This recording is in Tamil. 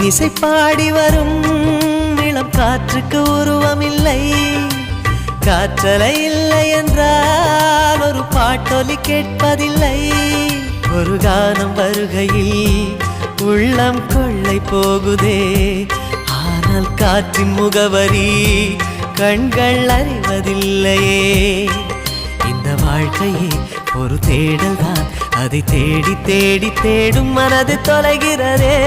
இன்னிசை பாடி வரும் இளம் காற்றுக்கு உருவமில்லை. காற்றலை இல்லை என்றால் ஒரு பாட்டொலி கேட்பதில்லை. ஒரு கானம் வருகையில் உள்ளம் கொள்ளை போகுதே. ஆனால் காற்றின் முகவரி கண்கள் அறிவதில்லையே. இந்த வாழ்க்கையே ஒரு தேடல் தான், அதை தேடி தேடி தேடும் மனது தொலைகிறதே.